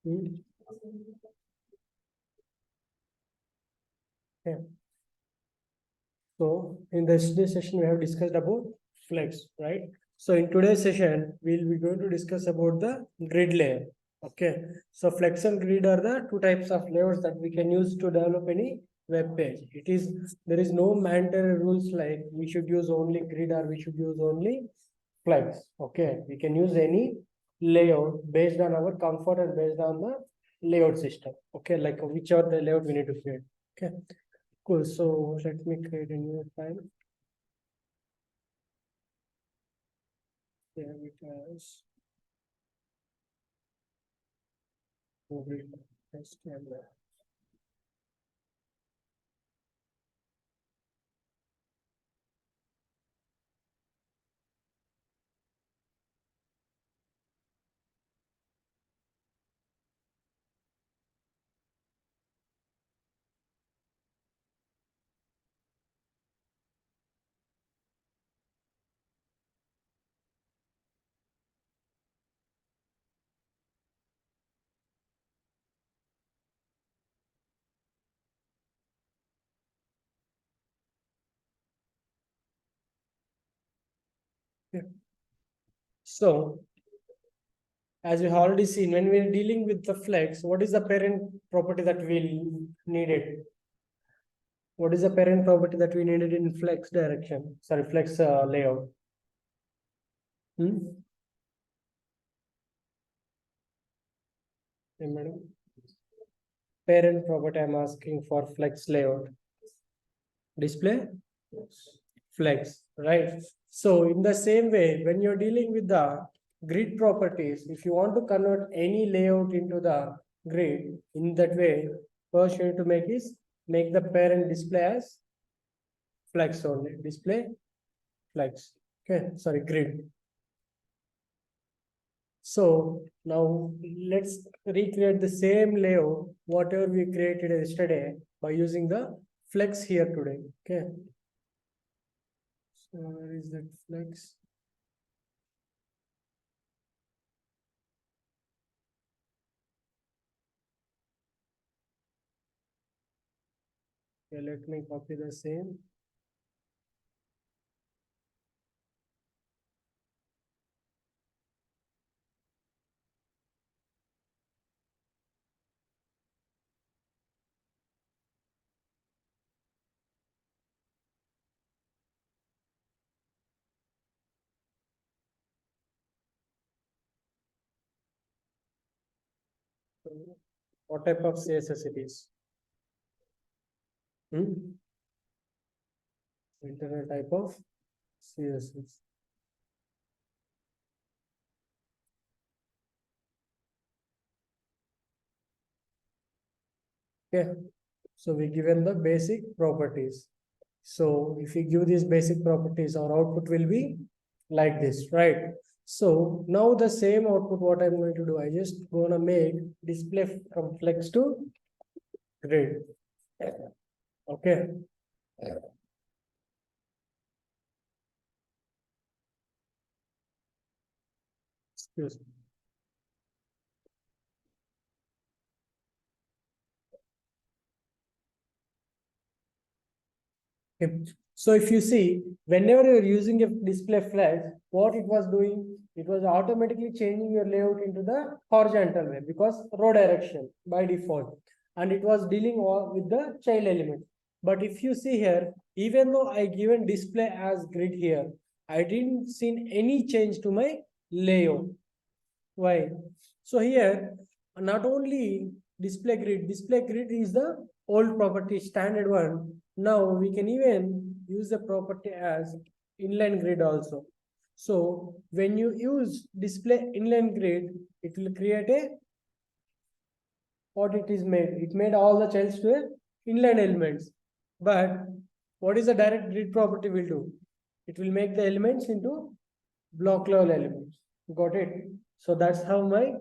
Hmm. Yeah. So in this session, we have discussed about flex, right? So in today's session, we'll be going to discuss about the grid layer. Okay. So flex and grid are the two types of layers that we can use to develop any web page. There is no mandatory rules like we should use only grid or we should use only flex. Okay. We can use any layout based on our comfort and based on the layout system. Okay. Like whichever the layout we need to create. Okay. Cool. So let me create a new file. There it is. Google test camera. Yeah. So as we already seen, when we are dealing with the flex, what is the parent property that we needed? What is the parent property that we needed in flex direction? Sorry, flex layout. Hmm? Yeah, madam. Parent property I'm asking for flex layout. Display flex, right? So in the same way, when you're dealing with the grid properties, if you want to convert any layout into the grid, in that way, first you need to make the parent display as flex only. Display flex. Okay, sorry, grid. So now let's recreate the same layout, whatever we created yesterday, by using the flex here today. Okay. So where is that flex? Okay, let me copy the same. What type of CSS it is? Hmm? Internet type of CSS. Okay. So we given the basic properties. So if we give these basic properties, our output will be like this, right? So now the same output, what I'm going to do, I just gonna make display from flex to grid. Okay. Excuse me. Okay. So if you see, whenever you're using a display flex, what it was doing, it was automatically changing your layout into the horizontal way because row direction by default. And it was dealing with the child element. But if you see here, even though I given display as grid here, I didn't see any change to my layout. Why? So here, not only display grid is the old property, standard one. Now we can even use the property as inline grid also. So when you use display inline grid, it will create a what it is made. It made all the childs to a inline elements. But what is the direct grid property will do? It will make the elements into block level elements. Got it? So that's how my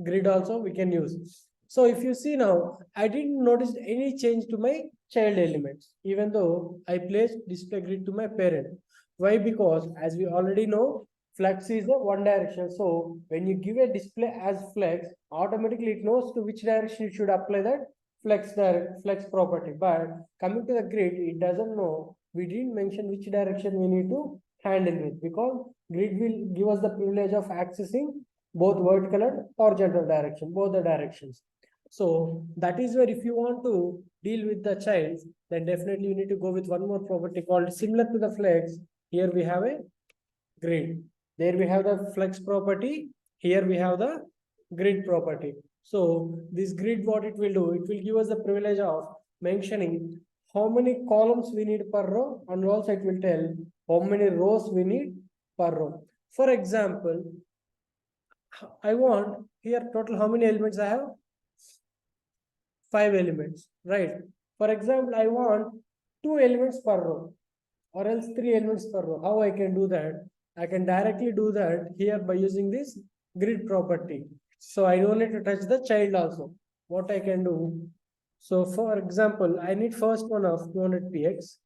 grid also we can use. So if you see now, I didn't notice any change to my child elements, even though I placed display grid to my parent. Why? Because as we already know, flex is the one direction. So when you give a display as flex, automatically it knows to which direction you should apply that flex property. But coming to the grid, it doesn't know. We didn't mention which direction we need to handle with, because grid will give us the privilege of accessing both vertical and horizontal direction, both the directions. So that is where if you want to deal with the child, then definitely you need to go with one more property called similar to the flex. Here we have a grid. There we have the flex property. Here we have the grid property. So this grid, what it will do, it will give us the privilege of mentioning how many columns we need per row, and also it will tell how many rows we need per row. For example, I want here total how many elements I have? 5 elements, right? For example, I want 2 elements per row or else 3 elements per row. How I can do that? I can directly do that here by using this grid property. So I don't need to touch the child also. What I can do? So for example, I need first one of 200 px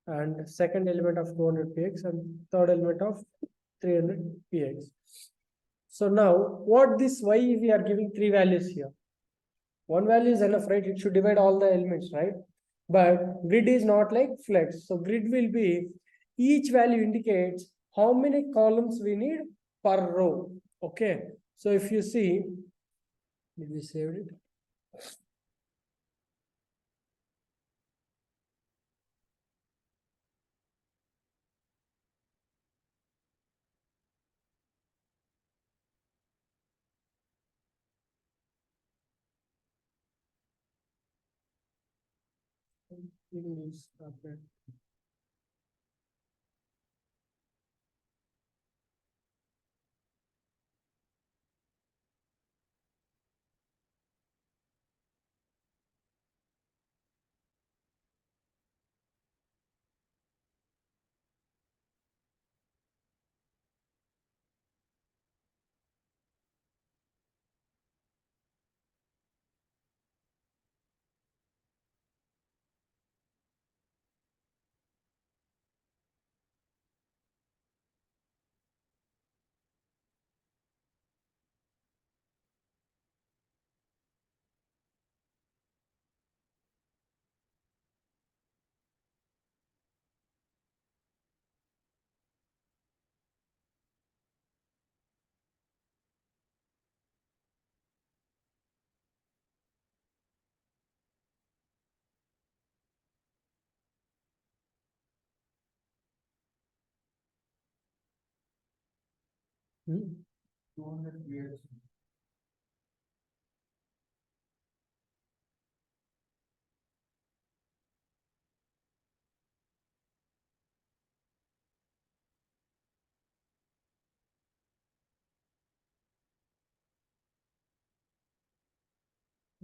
and second element of 200 px and third element of 300 px. So now what this y we are giving 3 values here. One value is enough, right? It should divide all the elements, right? But grid is not like flex. So grid will be, each value indicates how many columns we need per row. Okay. So if you see, did we save it? Hmm?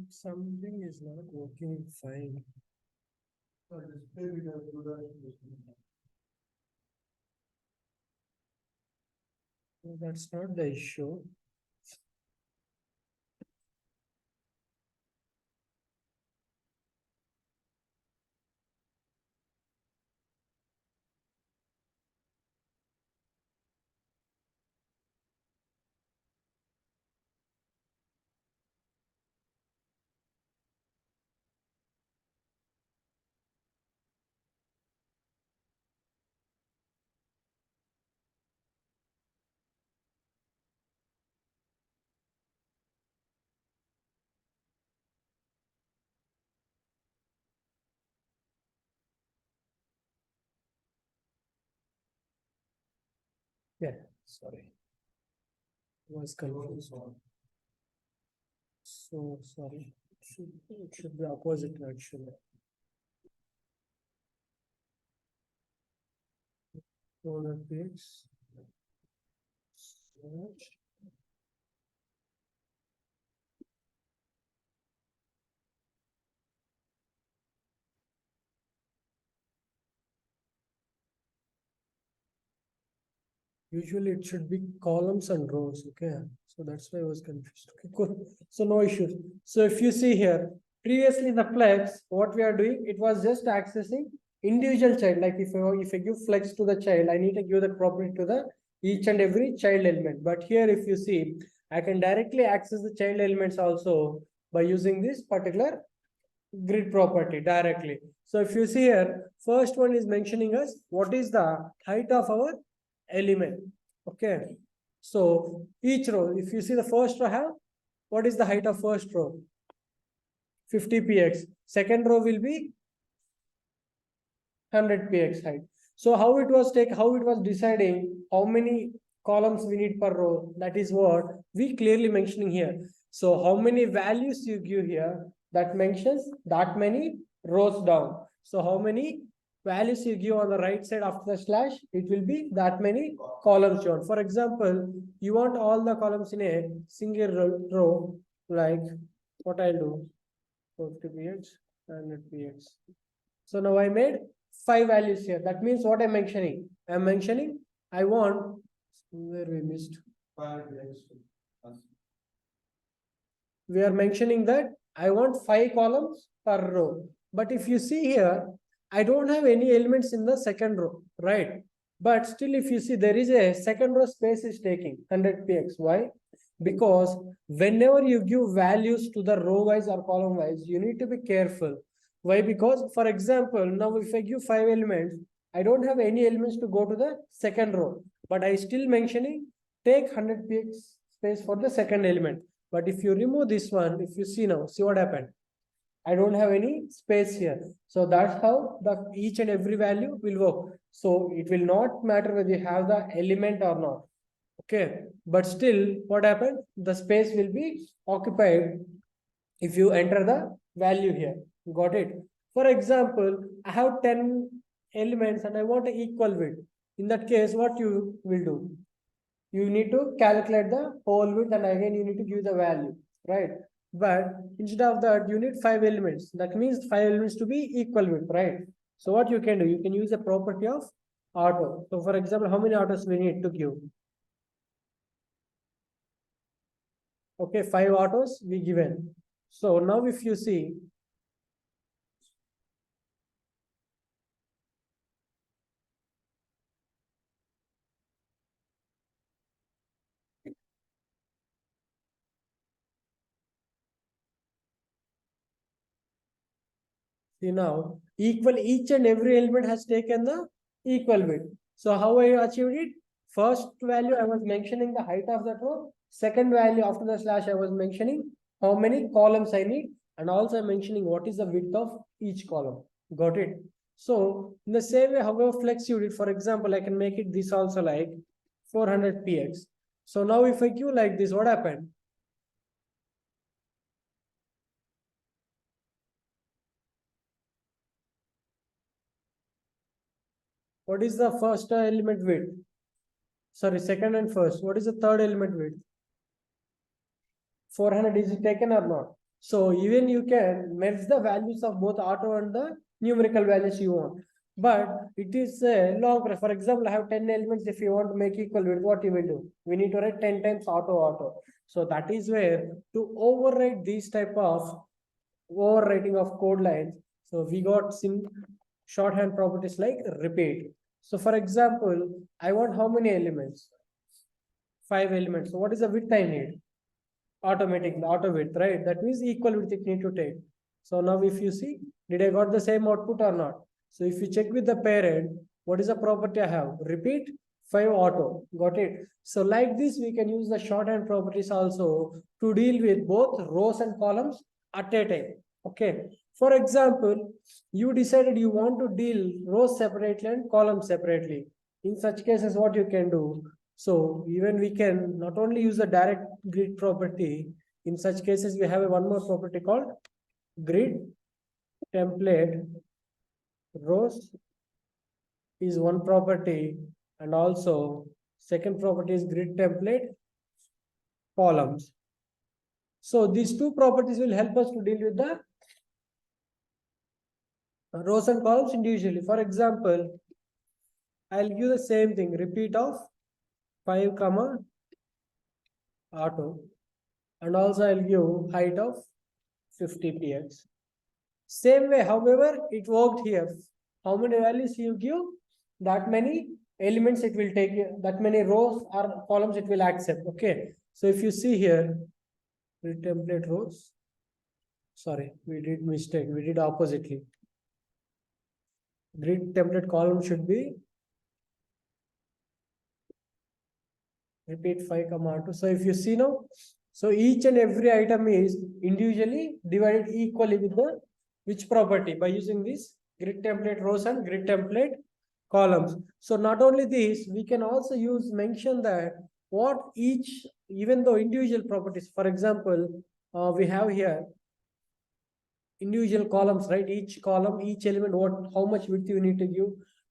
Something is not working fine. No, that's not the issue. Yeah, sorry. Was confused. So sorry. It should be opposite actually. 200 px. Usually it should be columns and rows. Okay. So that's why I was confused. Okay, cool. So no issues. So if you see here, previously the flex, what we are doing, it was just accessing individual child. Like if I give flex to the child, I need to give the property to the each and every child element. But here, if you see, I can directly access the child elements also by using this particular grid property directly. So if you see here, first one is mentioning us what is the height of our element. Okay. So each row, if you see the first row have, what is the height of first row? 50 px. Second row will be 100 px height. So how it was deciding how many columns we need per row, that is what we clearly mentioning here. So how many values you give here, that mentions that many rows down. So how many values you give on the right side after the slash, it will be that many columns shown. For example, you want all the columns in a single row, like what I'll do, 50 px, 100 px. So now I made 5 values here. That means what I'm mentioning? I'm mentioning I want, where we missed. We are mentioning that I want 5 columns per row. But if you see here, I don't have any elements in the second row, right? But still, if you see, there is a second row space is taking 100 px. Why? Because whenever you give values to the row wise or column wise, you need to be careful. Why? Because, for example, now if I give 5 elements, I don't have any elements to go to the second row, but I still mentioning take 100 px space for the second element. But if you remove this one, if you see now, see what happened. I don't have any space here. So that's how the each and every value will work. So it will not matter whether you have the element or not. Okay. But still, what happened? The space will be occupied if you enter the value here. Got it? For example, I have 10 elements and I want an equal width. In that case, what you will do? You need to calculate the whole width and again you need to give the value, right? But instead of that, you need 5 elements. That means 5 elements to be equal width, right? So what you can do, you can use the property of auto. So for example, how many autos we need to give? Okay, 5 autos we given. So now if you see, now equal, each and every element has taken the equal width. So how I achieved it? First value I was mentioning the height of that row. Second value after the slash I was mentioning how many columns I need, and also mentioning what is the width of each column. Got it? So in the same way, however flex you did, for example, I can make it this also like 400 px. So now if I queue like this, what happened? What is the first element width? Sorry, second and first. What is the third element width? 400, is it taken or not? So even you can merge the values of both auto and the numerical values you want. But it is a long process. For example, I have 10 elements. If you want to make equal width, what you will do? We need to write 10 times auto. So that is where to override these type of overwriting of code lines. So we got some shorthand properties like repeat. So for example, I want how many elements? 5 elements. So what is the width I need? Automatic, the auto width, right? That means equal width it need to take. So now if you see, did I got the same output or not? So if you check with the parent, what is the property I have? Repeat 5 auto. Got it? So like this, we can use the shorthand properties also to deal with both rows and columns at a time. Okay. For example, you decided you want to deal rows separately and columns separately. In such cases, what you can do? So even we can not only use the direct grid property, in such cases, we have one more property called grid template rows is one property, and also second property is grid template columns. So these two properties will help us to deal with the rows and columns individually. For example, I'll give the same thing, repeat of 5 comma auto, and also I'll give height of 50 px. Same way, however, it worked here. How many values you give? That many elements it will take, that many rows or columns it will accept. Okay, so if you see here, grid template rows, sorry, we did mistake, we did oppositely. Grid template column should be repeat 5 comma 2. So if you see now, so each and every item is individually divided equally with the which property by using this grid template rows and grid template columns. So not only this, we can also use mention that what each, even though individual properties, for example, we have here individual columns, right? Each column, each element, what, how much width you need to give,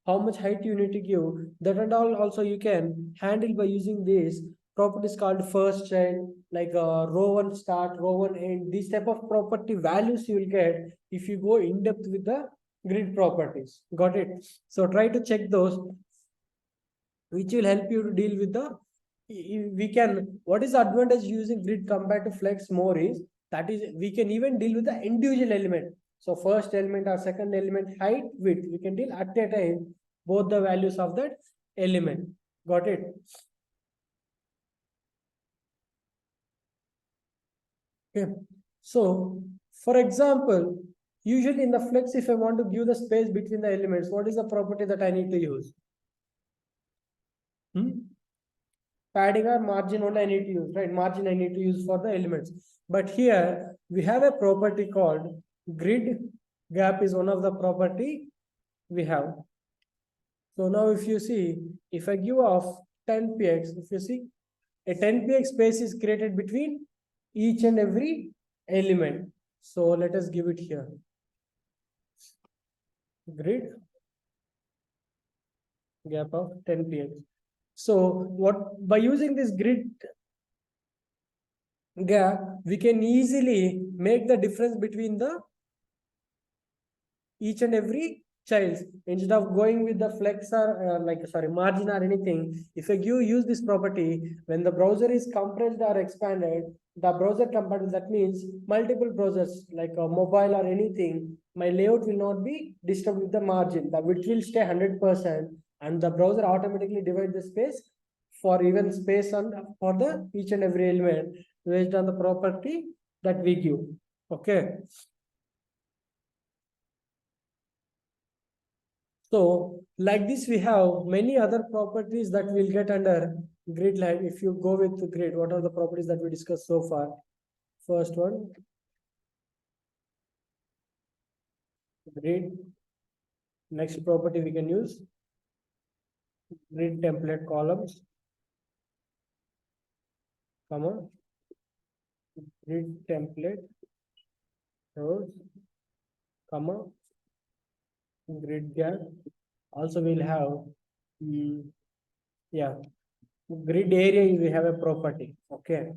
how much height you need to give, that and all also you can handle by using this properties called first child, like row one start, row one end. These type of property values you will get if you go in depth with the grid properties. Got it? So try to check those, which will help you to deal with the, we can, what is the advantage using grid compared to flex more is that is we can even deal with the individual element. So first element or second element, height, width, we can deal at a time both the values of that element. Got it? Okay, so for example, usually in the flex, if I want to give the space between the elements, what is the property that I need to use? Padding or margin only I need to use, right? Margin I need to use for the elements. But here we have a property called grid gap is one of the property we have. So now if you see, if I give off 10px, if you see, a 10px space is created between each and every element. So let us give it here. Grid gap of 10px. So what, by using this grid gap, we can easily make the difference between the each and every child. Instead of going with the flex or margin or anything, if you use this property, when the browser is compressed or expanded, the browser compatible, that means multiple browsers like a mobile or anything, my layout will not be disturbed with the margin, the width will stay 100%, and the browser automatically divide the space for even space on for the each and every element based on the property that we give. Okay, so like this, we have many other properties that we'll get under grid line. If you go with the grid, what are the properties that we discussed so far? First one, grid. Next property we can use grid template columns, comma, grid template rows, comma, grid gap. Also we'll have yeah, grid area, we have a property. Okay,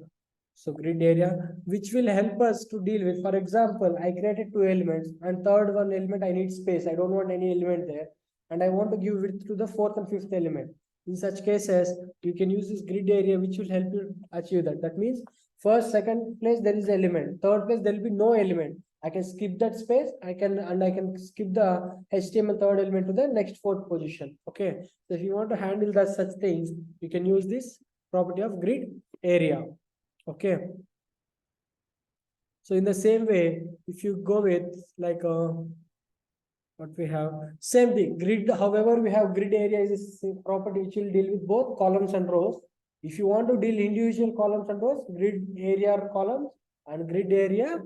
so grid area, which will help us to deal with, for example, I created two elements and third one element I need space, I don't want any element there, and I want to give width to the fourth and fifth element. In such cases, you can use this grid area, which will help you achieve that. That means first, second place there is element, third place there will be no element, I can skip that space, I can skip the HTML third element to the next fourth position. Okay, so if you want to handle that such things, you can use this property of grid area. Okay, so in the same way, if you go with like what we have, same thing, grid, however we have grid area is a property which will deal with both columns and rows. If you want to deal individual columns and rows, grid area columns and grid area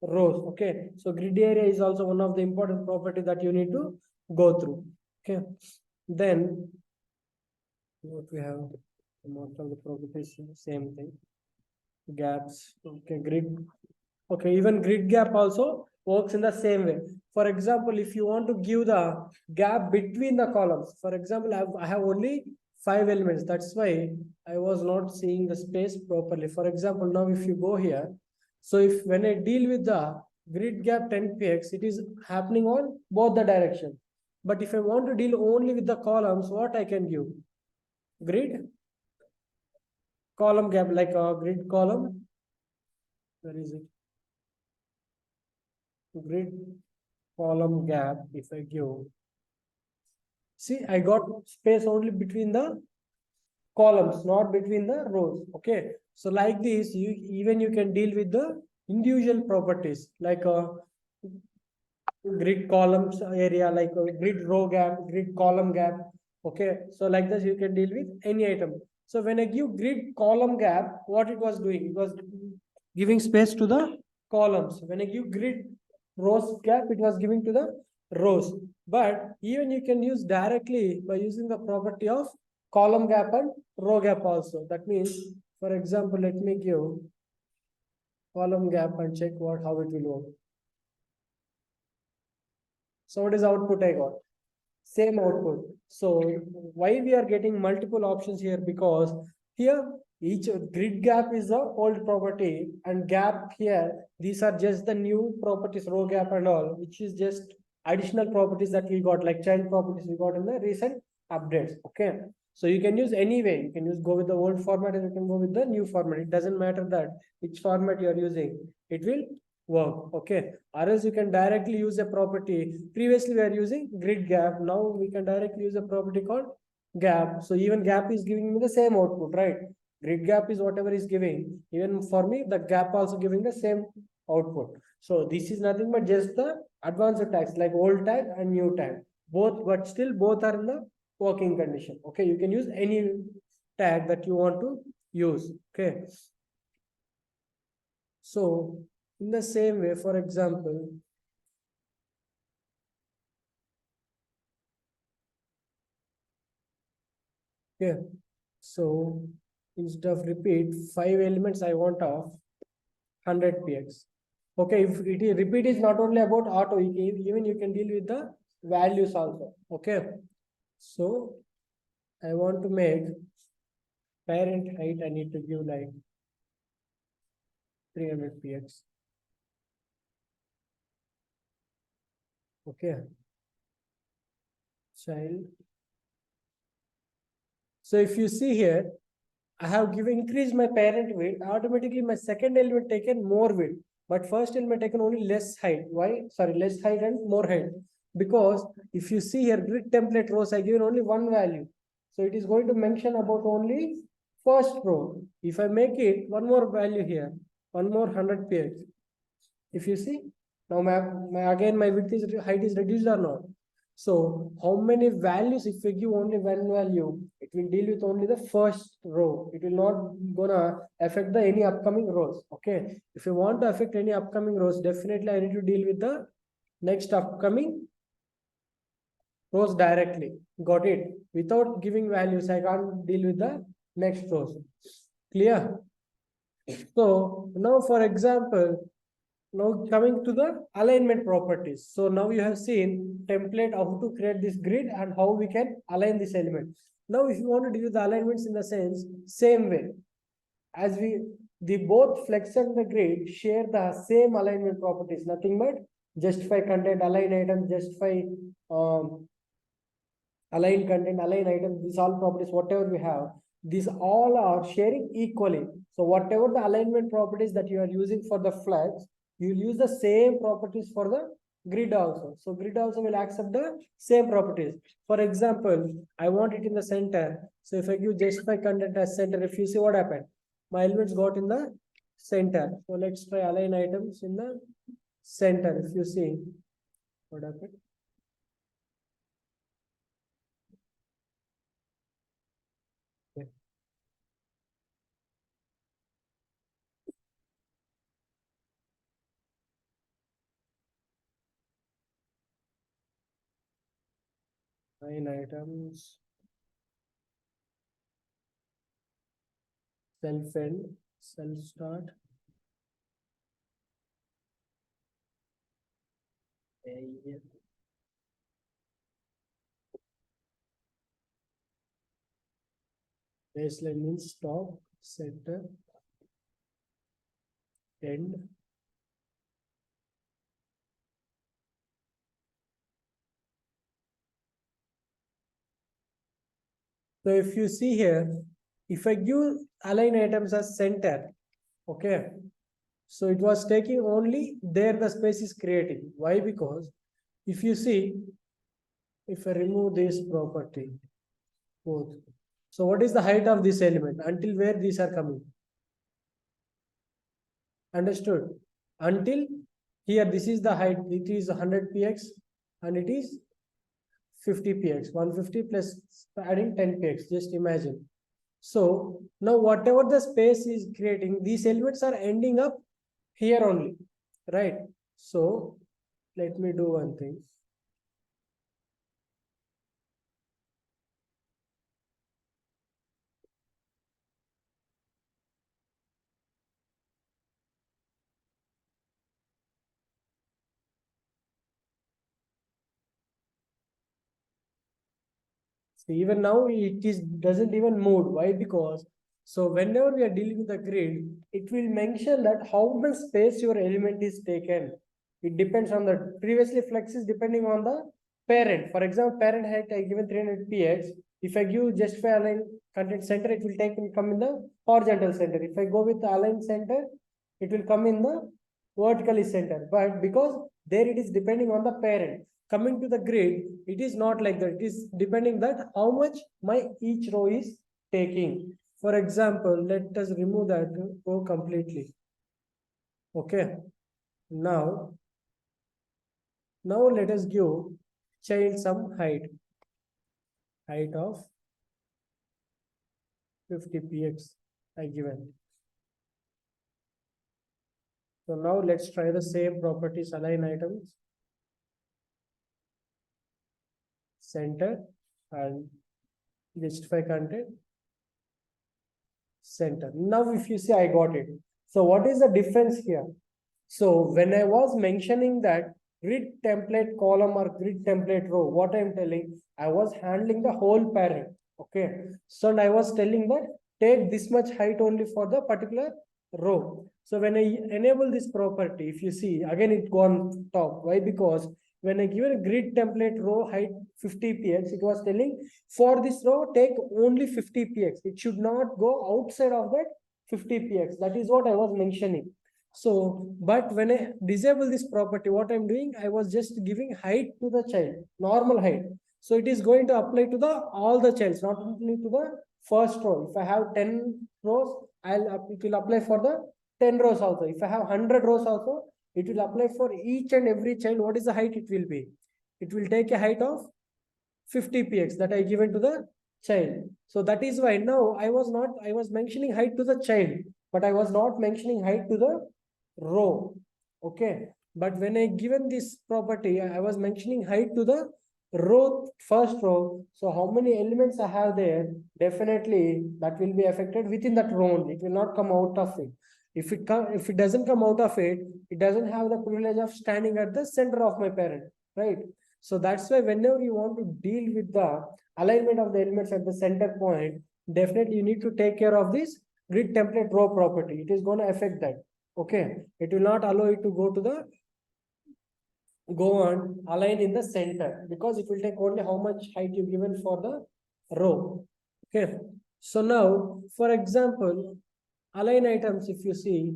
rows. Okay, so grid area is also one of the important property that you need to go through. Okay, then what we have, most of the properties same thing, gaps. Okay, grid. Okay, even grid gap also works in the same way. For example, if you want to give the gap between the columns, for example, I have only 5 elements, that's why I was not seeing the space properly. For example, now if you go here, so if when I deal with the grid gap 10px, it is happening on both the direction. But if I want to deal only with the columns, what I can give? Grid column gap, like a grid column. Where is it? Grid column gap, if I give See, I got space only between the columns, not between the rows. Okay. So like this, you can deal with the individual properties like a grid columns area, like a grid row gap, grid column gap. Okay. So like this, you can deal with any item. So when I give grid column gap, what it was doing? It was giving space to the columns. When I give grid rows gap, it was giving to the rows. But even you can use directly by using the property of column gap and row gap also. That means, for example, let me give column gap and check how it will work. So what is output I got? Same output. So why we are getting multiple options here? Because here each grid gap is the old property and gap here, these are just the new properties, row gap and all, which is just additional properties that we got, like child properties we got in the recent updates. Okay. So you can use any way. You can use go with the old format and you can go with the new format. It doesn't matter that which format you are using. It will work. Okay. Or else you can directly use a property. Previously we are using grid gap. Now we can directly use a property called gap. So even gap is giving me the same output, right? Grid gap is whatever is giving. Even for me, the gap also giving the same output. So this is nothing but just the advanced tags like old tag and new tag. Both, but still both are in the working condition. Okay, you can use any tag that you want to use. Okay. So in the same way, for example, okay, so instead of repeat 5 elements, I want of 100 px. Okay, if it is repeat is not only about auto, even you can deal with the values also. Okay, so I want to make parent height. I need to give like 300 px. Okay, child. So if you see here, I have given increased my parent width. Automatically, my second element taken more width, but first element taken only less height. Why? Sorry, less height and more height. Because if you see here, grid template rows, I given only one value, so it is going to mention about only first row. If I make it one more value here, one more 100 px. If you see now, again my width is height is reduced or not. So how many values, if we give only one value, it will deal with only the first row. It will not gonna affect the any upcoming rows. Okay. If you want to affect any upcoming rows, definitely I need to deal with the next upcoming rows directly. Got it? Without giving values, I can't deal with the next rows. Clear? So now, for example, now coming to the alignment properties. So now you have seen template how to create this grid and how we can align this element. Now if you want to do the alignments in the sense, same way as the both flex and the grid share the same alignment properties, nothing but justify content, align item, justify align content, align items, these all properties, whatever we have, these all are sharing equally. So whatever the alignment properties that you are using for the flex, you will use the same properties for the grid also. So grid also will accept the same properties. For example, I want it in the center. So if I give justify content as center, if you see what happened, my elements got in the center. So let's try align items in the center. If you see what happened. 9 items, self end, self start. Baseline means stop, center, end. So if you see here, if I give align items as center, okay, so it was taking only there the space is creating. Why? Because if you see, if I remove this property, both. So what is the height of this element? Until where these are coming? Understood? Until here, this is the height. It is 100 px and it is 50 px. 150 plus adding 10 px. Just imagine. So now whatever the space is creating, these elements are ending up here only, right? So let me do one thing. So even now it is doesn't even move. Why? Because so whenever we are dealing with the grid, it will mention that how much space your element is taken. It depends on the previously flex is depending on the parent. For example, parent height I given 300 px. If I give just for align content center, it will take and come in the horizontal center. If I go with the align center, it will come in the vertically center. But because there it is depending on the parent. Coming to the grid, it is not like that. It is depending that how much my each row is taking. For example, let us remove that row completely. Okay. Now let us give child some height of 50 px I given. So now let's try the same properties, align items, center, and justify content, center. Now if you see, I got it. So what is the difference here? So when I was mentioning that grid template column or grid template row, what I'm telling, I was handling the whole parent. Okay. So and I was telling that take this much height only for the particular row. So when I enable this property, if you see, again it gone top. Why? Because when I give a grid template row height 50 px, it was telling for this row, take only 50 px. It should not go outside of that 50 px. That is what I was mentioning. So, but when I disable this property, what I'm doing, I was just giving height to the child, normal height. So it is going to apply to the all the childs, not only to the first row. If I have 10 rows, it will apply for the 10 rows also. If I have 100 rows also, it will apply for each and every child. What is the height it will be? It will take a height of 50 px that I given to the child. So that is why now I was mentioning height to the child, but I was not mentioning height to the row. Okay. But when I given this property, I was mentioning height to the row, first row. So how many elements I have there, definitely that will be affected within that row only. It will not come out of it. If it doesn't come out of it, it doesn't have the privilege of standing at the center of my parent, right? So that's why whenever you want to deal with the alignment of the elements at the center point, definitely you need to take care of this grid template row property. It is going to affect that. Okay. It will not allow it to go on align in the center because it will take only how much height you given for the row. Okay. So now, for example, align items, if you see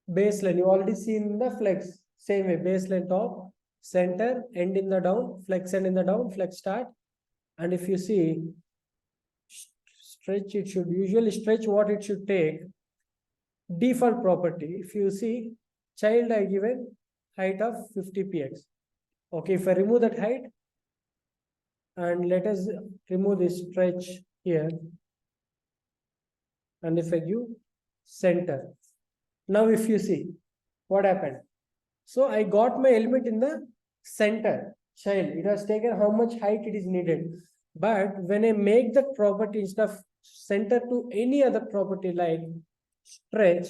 baseline, you already seen the flex, same way, baseline top, center, end in the down, flex end in the down, flex start. And if you see stretch, it should usually stretch what it should take. Default property, if you see child I given height of 50 px. Okay, if I remove that height and let us remove this stretch here, and if I give center, now if you see what happened, so I got my element in the center child. It has taken how much height it is needed. But when I make the property instead of center to any other property like stretch,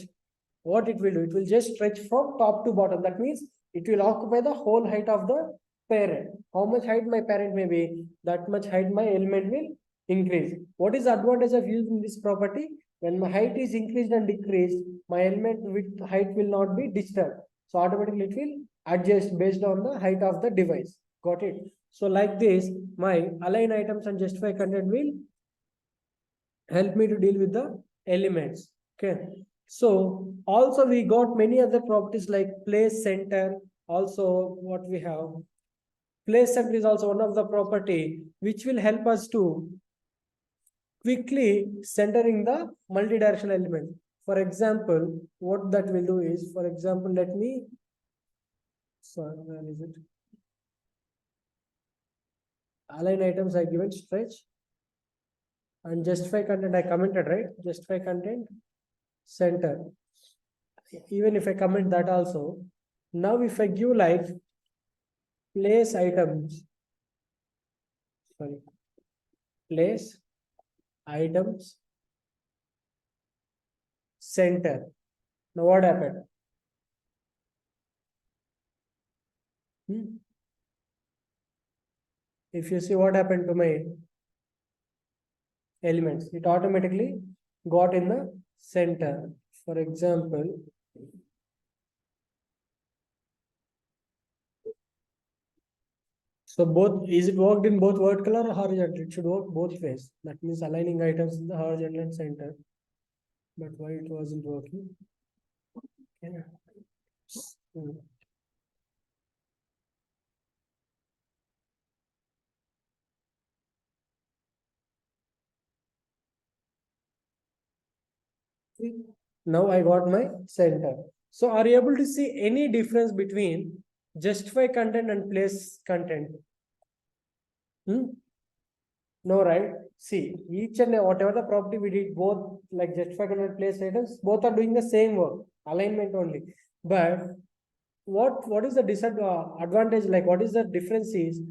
what it will do, it will just stretch from top to bottom. That means it will occupy the whole height of the parent. How much height my parent may be, that much height my element will increase. What is the advantage of using this property? When my height is increased and decreased, my element with height will not be disturbed. So automatically it will adjust based on the height of the device. Got it? So like this, my align items and justify content will help me to deal with the elements. Okay. So also we got many other properties like place center. Also what we have, Place center is also one of the property which will help us to quickly centering the multi-directional element. For example, what that will do is, for example, let me, sorry, where is it? Align items I given stretch and justify content I commented, right? Justify content center. Even if I comment that also, now if I give like place items, sorry, place items center. Now what happened? If you see what happened to my elements, it automatically got in the center. For example, so both, is it worked in both vertical or horizontal? It should work both ways. That means aligning items in the horizontal and center. But why it wasn't working? Yeah. Now I got my center. So are you able to see any difference between justify content and place content? No, right? See, each and whatever the property we did, both like justify content, place items, both are doing the same work, alignment only. But what is the disadvantage? Like what is the difference is,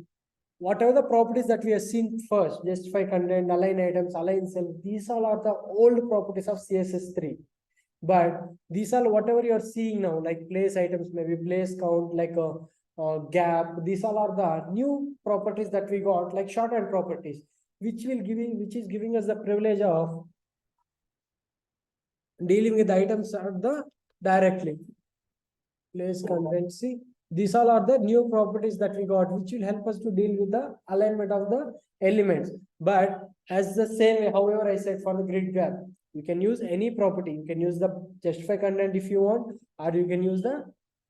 whatever the properties that we have seen first, justify content, align items, align cell, these all are the old properties of CSS3. But these are whatever you are seeing now, like place items, maybe place count, like a gap. These all are the new properties that we got, like shorthand properties, which is giving us the privilege of dealing with items at the directly. Place content. See, these all are the new properties that we got, which will help us to deal with the alignment of the elements. But as the same way, however, I said for the grid graph, you can use any property. You can use the justify content if you want, or you can use the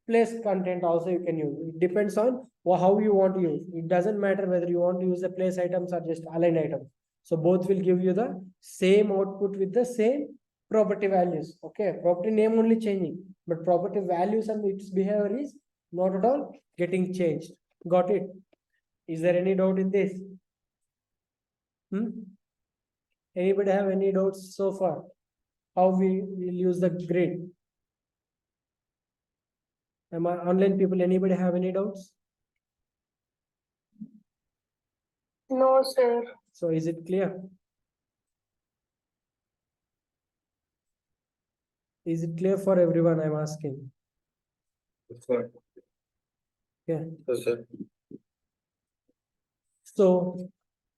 place content also you can use. It depends on how you want to use. It doesn't matter whether you want to use the place items or just align items. So both will give you the same output with the same property values. Okay, property name only changing, but property values and its behavior is not at all getting changed. Got it? Is there any doubt in this? Anybody have any doubts so far? How we will use the grid? Am I online people? Anybody have any doubts? No, sir. So is it clear? Is it clear for everyone? I'm asking. Sir. Yeah. Yes, sir. So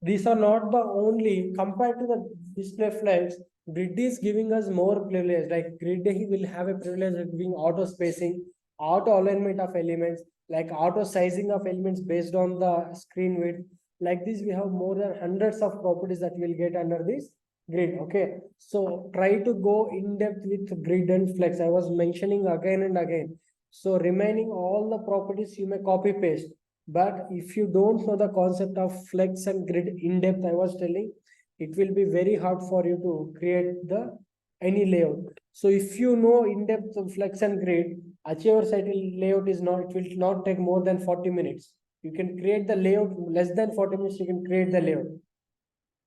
these are not the only, compared to the display flags, grid is giving us more privilege. Like grid will have a privilege of giving auto spacing, auto alignment of elements, like auto sizing of elements based on the screen width. Like this, we have more than hundreds of properties that we'll get under this grid. Okay, so try to go in depth with grid and flex. I was mentioning again and again. So remaining all the properties you may copy paste. But if you don't know the concept of flex and grid in depth, I was telling, it will be very hard for you to create the any layout. So if you know in depth of flex and grid, achiever site layout is not, it will not take more than 40 minutes. You can create the layout less than 40 minutes, you can create the layout.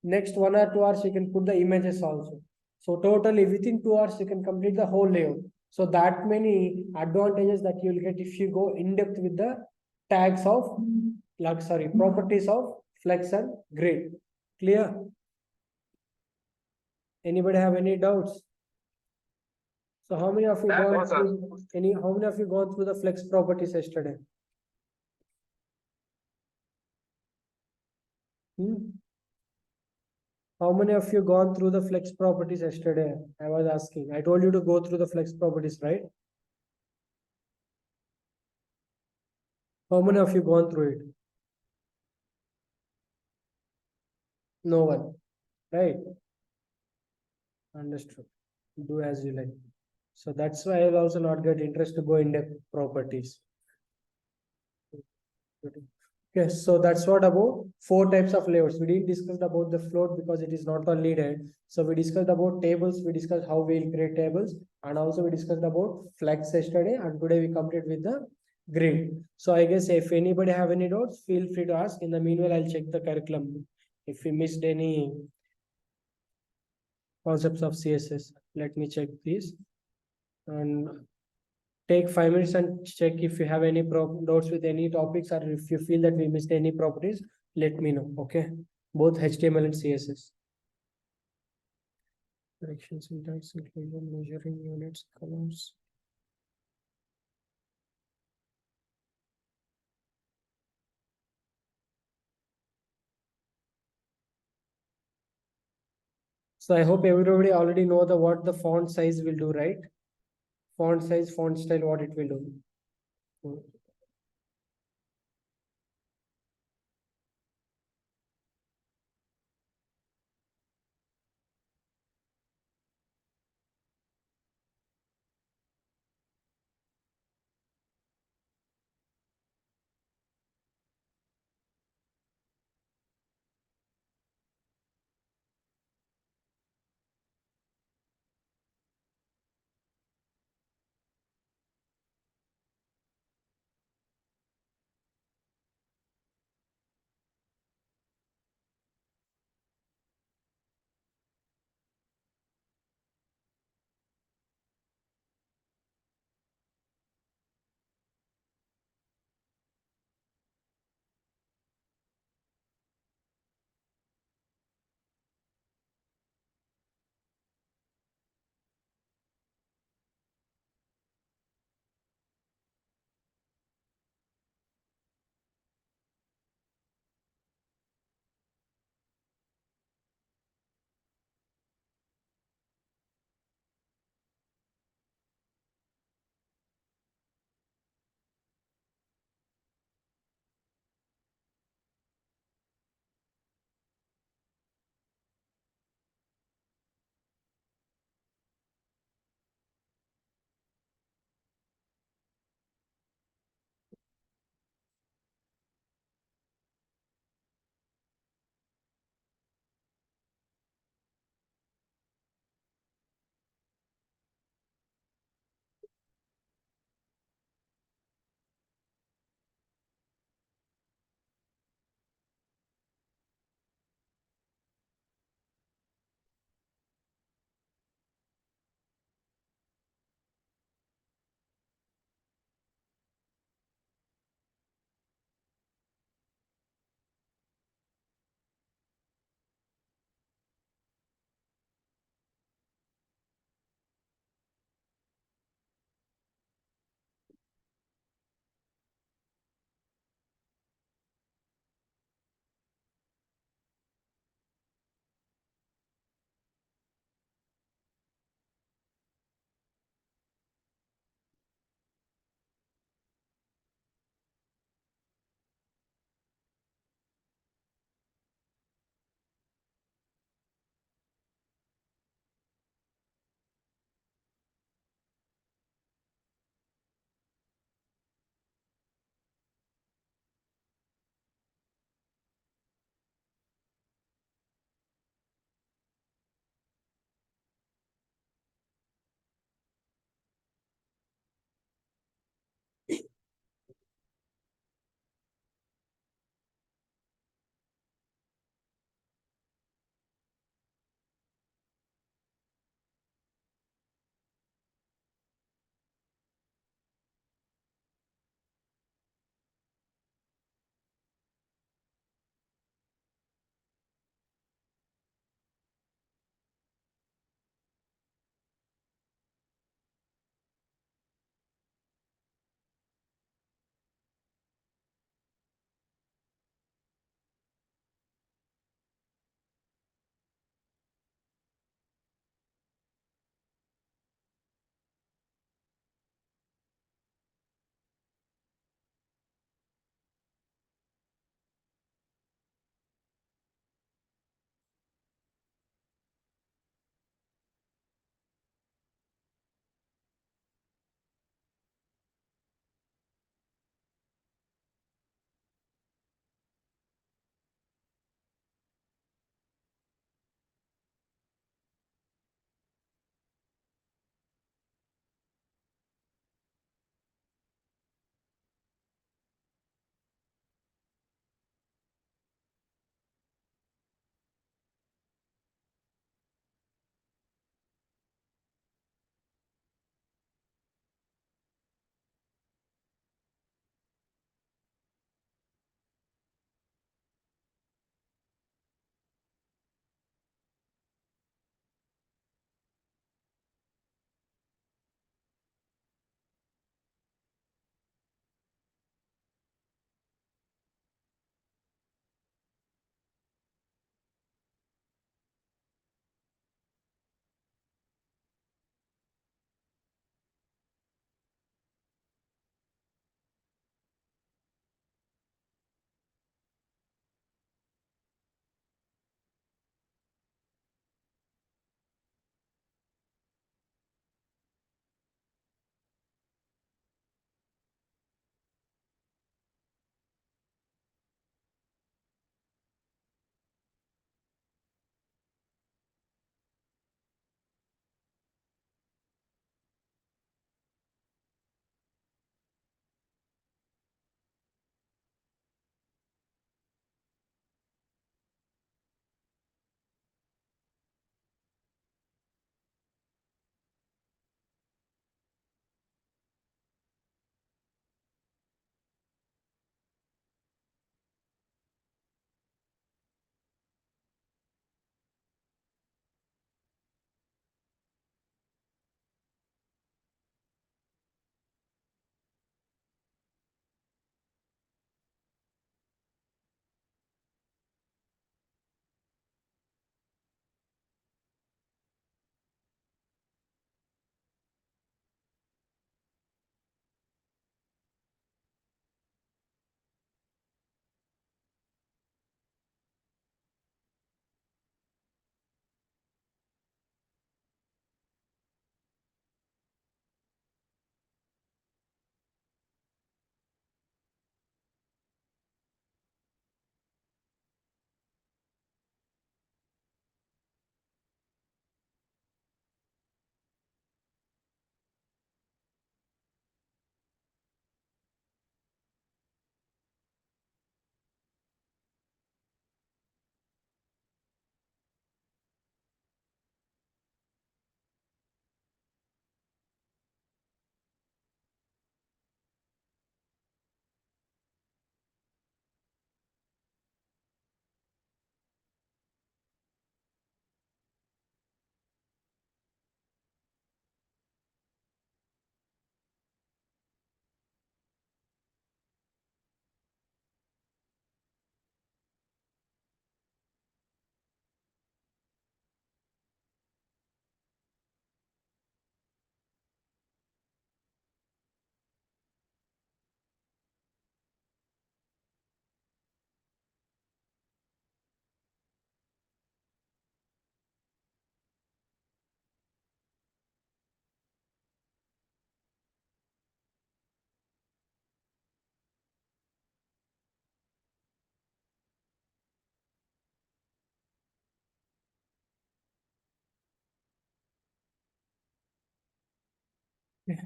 Next 1 or 2 hours, you can put the images also. So totally within 2 hours, you can complete the whole layout. So that many advantages that you will get if you go in depth with the tags of, like, sorry, properties of flex and grid. Clear? Anybody have any doubts? So how many of you gone through how many of you gone through the flex properties yesterday? How many of you gone through the flex properties yesterday? I was asking. I told you to go through the flex properties, right? How many of you gone through it? No one, right? Understood. Do as you like. So that's why I will also not get interest to go in depth properties. Yes, so that's what about four types of layouts. We didn't discuss about the float because it is not on needed. So we discussed about tables, we discussed how we'll create tables, and also we discussed about flex yesterday, and today we complete with the grid. So I guess if anybody have any doubts, feel free to ask. In the meanwhile, I'll check the curriculum. If we missed any concepts of CSS, let me check this. And take 5 minutes and check if you have any doubts with any topics, or if you feel that we missed any properties, let me know. Okay, both HTML and CSS. Correction, syntax, inclusion, measuring units, colors. So I hope everybody already know the what the font size will do, right? Font size, font style, what it will do.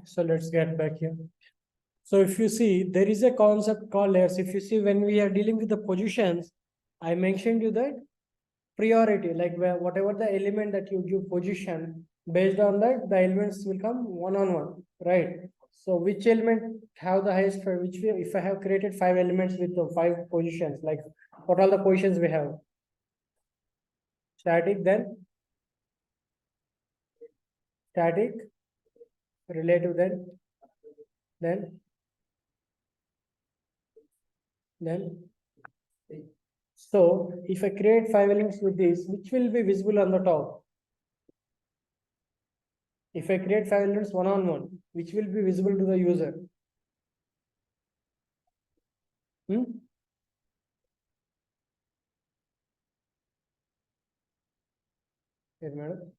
So let's get back here. So if you see, there is a concept called layers. If you see, when we are dealing with the positions, I mentioned you that priority, like whatever the element that you give position, based on that, the elements will come one on one, right? So which element have the highest, if I have created 5 elements with the 5 positions, like what are the positions we have? Static, then static, relative, then so if I create 5 elements with this, which will be visible on the top? If I create 5 elements one on one, which will be visible to the user? Yes, madam.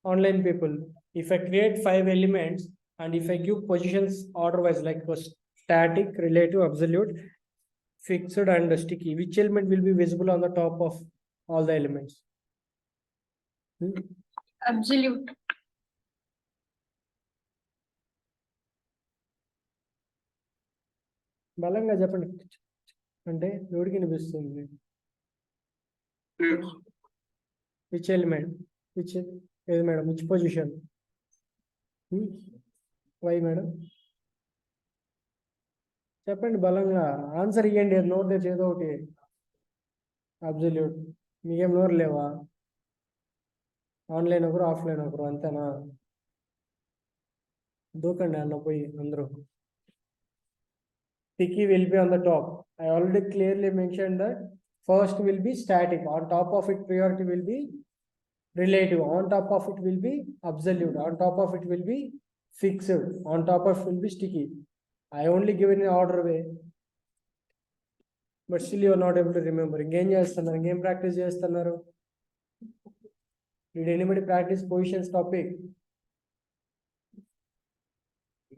Online people, if I create 5 elements and if I give positions order wise, like static, relative, absolute, fixed and sticky, which element will be visible on the top of all the elements? Absolute. బలంగా చెప్పండి అంటే ఎవరికి వినిపిస్తుంది? Which element? Which madam? Which position? Why madam? చెప్పండి బలంగా answer ఇవ్వండి, note తెచ్చి ఏదో ఒకటి. అబ్సల్యూట్. మీకేం నోరు లేవా? ఆన్లైన్ ఒకరు, ఆఫ్లైన్ ఒకరు, అంతేనా? దూకండి అన్న పోయి అందరూ. Sticky will be on the top. I already clearly mentioned that first will be static. On top of it, priority will be relative. On top of it will be absolute. On top of it will be fixed. On top of it will be sticky. I only given an order way, but still you are not able to remember. Game practice చేస్తున్నారు. Did anybody practice positions topic?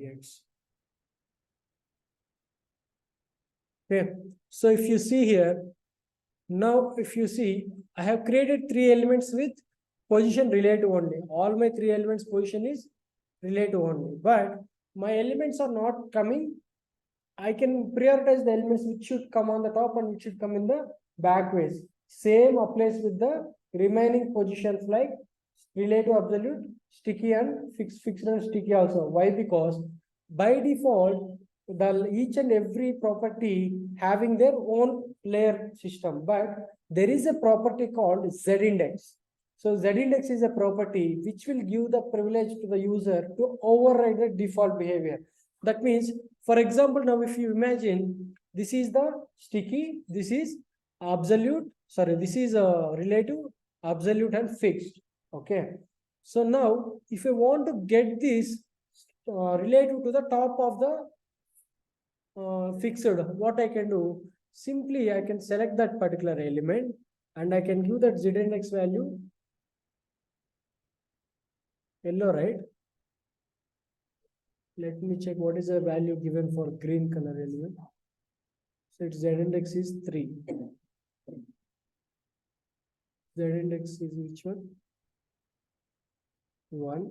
Yes. Okay. So if you see here, now if you see, I have created 3 elements with position relative only. All my 3 elements position is relative only, but my elements are not coming. I can prioritize the elements which should come on the top and which should come in the back ways. Same applies with the remaining positions like relative, absolute, sticky and fixed and sticky also. Why? Because by default, each and every property having their own layer system, but there is a property called z-index. So z-index is a property which will give the privilege to the user to override the default behavior. That means, for example, now if you imagine, this is the sticky, this is absolute, sorry, this is a relative, absolute and fixed. Okay. So now if I want to get this relative to the top of the fixed, what I can do? Simply I can select that particular element and I can give that z-index value yellow, right? Let me check what is the value given for green color element. So its z-index is 3. Z-index is which one? 1.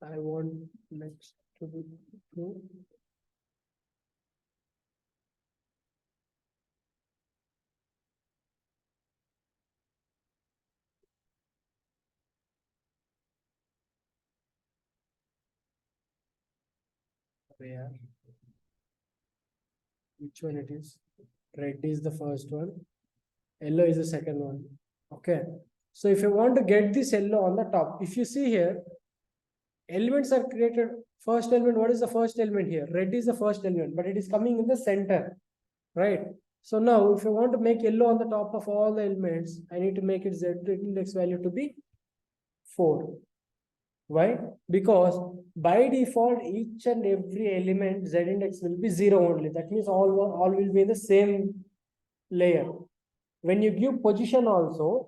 I want next to be 2. Where? Which one it is? Red is the first one. Yellow is the second one. Okay. So if you want to get this yellow on the top, if you see here, elements are created. First element, what is the first element here? Red is the first element, but it is coming in the center, right? So now if I want to make yellow on the top of all the elements, I need to make its z-index value to be 4. Why? Because by default, each and every element z-index will be 0 only. That means all will be in the same layer. When you give position also,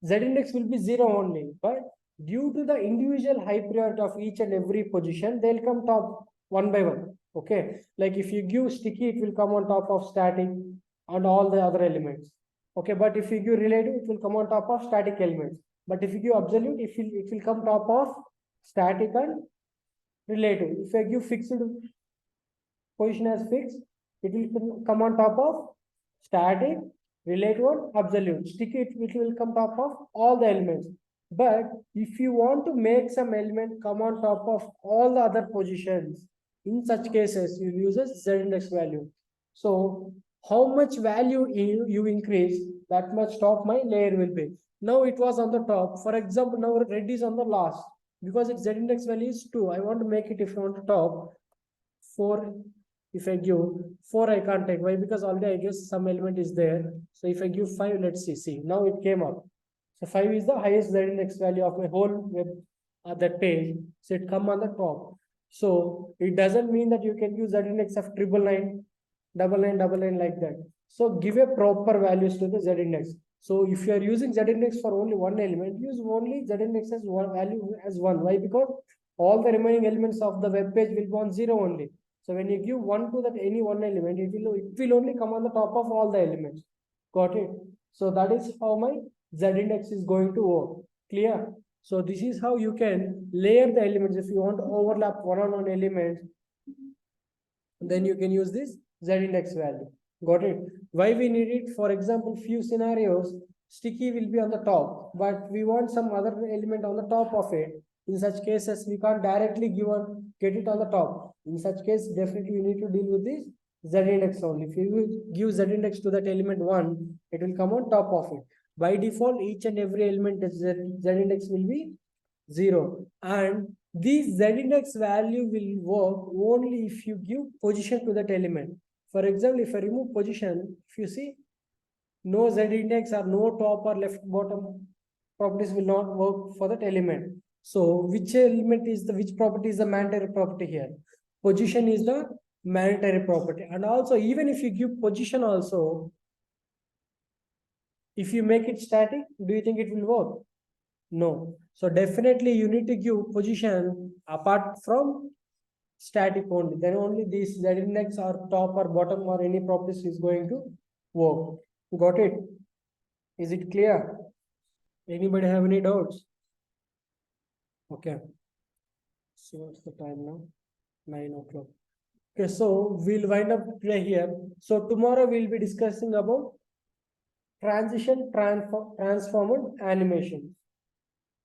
z-index will be 0 only. But due to the individual high priority of each and every position, they'll come top one by one. Okay. Like if you give sticky, it will come on top of static and all the other elements. Okay. But if you give relative, it will come on top of static elements. But if you give absolute, it will come top of static and relative. If I give fixed position as fixed, it will come on top of static, relative, and absolute. Sticky, it will come top of all the elements. But if you want to make some element come on top of all the other positions, in such cases, you use a z index value. So how much value you increase, that much top my layer will be. Now it was on the top. For example, now red is on the last because its z index value is 2. I want to make it if you want to top 4. If I give 4, I can't take. Why? Because already I guess some element is there. So if I give 5, let's see. Now it came up. So 5 is the highest z index value of my whole web that page. So it come on the top. So it doesn't mean that you can use z index of 999, 999 like that. So give a proper values to the z index. So if you are using z index for only one element, use only z index as one value as 1. Why? Because all the remaining elements of the web page will be on 0 only. So when you give 1 to that any one element, it will only come on the top of all the elements. Got it? So that is how my z index is going to work. Clear? So this is how you can layer the elements. If you want to overlap one-on-one elements, then you can use this z index value. Got it? Why we need it? For example, few scenarios, sticky will be on the top, but we want some other element on the top of it. In such cases, we can't directly get it on the top. In such case, definitely you need to deal with this z index only. If you give z index to that element 1, it will come on top of it. By default, each and every element z index will be 0. And this z index value will work only if you give position to that element. For example, if I remove position, if you see, no z index or no top or left bottom properties will not work for that element. So which element is which property is the mandatory property here? Position is the mandatory property. And also, even if you give position also, if you make it static, do you think it will work? No. So definitely you need to give position apart from static only. Then only this z index or top or bottom or any properties is going to work. Got it? Is it clear? Anybody have any doubts? Okay. So what's the time now? 9 o'clock. Okay, so we'll wind up today here. So tomorrow we'll be discussing about transition, transform, and animation.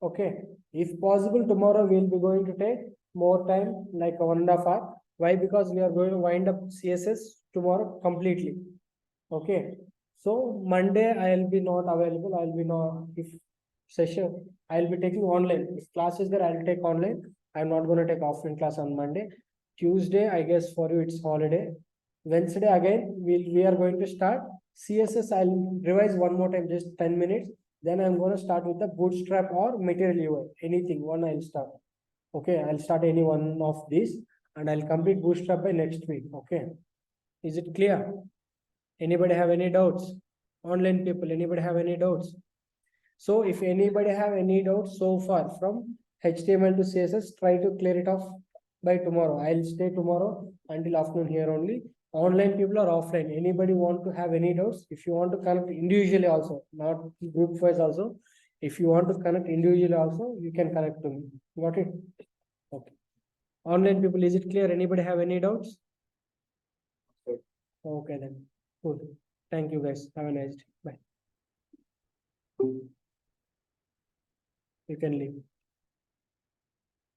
Okay, if possible, tomorrow we'll be going to take more time, like 1.5 hours. Why? Because we are going to wind up CSS tomorrow completely. Okay, so Monday I'll be not available. I'll be not, if session, I'll be taking online. If class is there, I'll take online. I'm not going to take offline class on Monday. Tuesday, I guess for you it's holiday. Wednesday again, we are going to start CSS. I'll revise one more time, just 10 minutes. Then I'm going to start with the bootstrap or material UI. Anything, one I'll start. Okay, I'll start any one of these and I'll complete bootstrap by next week. Okay, is it clear? Anybody have any doubts? Online people, anybody have any doubts? So if anybody have any doubts so far from HTML to CSS, try to clear it off by tomorrow. I'll stay tomorrow until afternoon here only. Online people are offline. Anybody want to have any doubts? If you want to connect individually also, not group wise also. If you want to connect individually also, you can connect to me. Got it? Okay. Online people, is it clear? Anybody have any doubts? Okay then. Good. Thank you guys. Have a nice day. Bye. You can leave.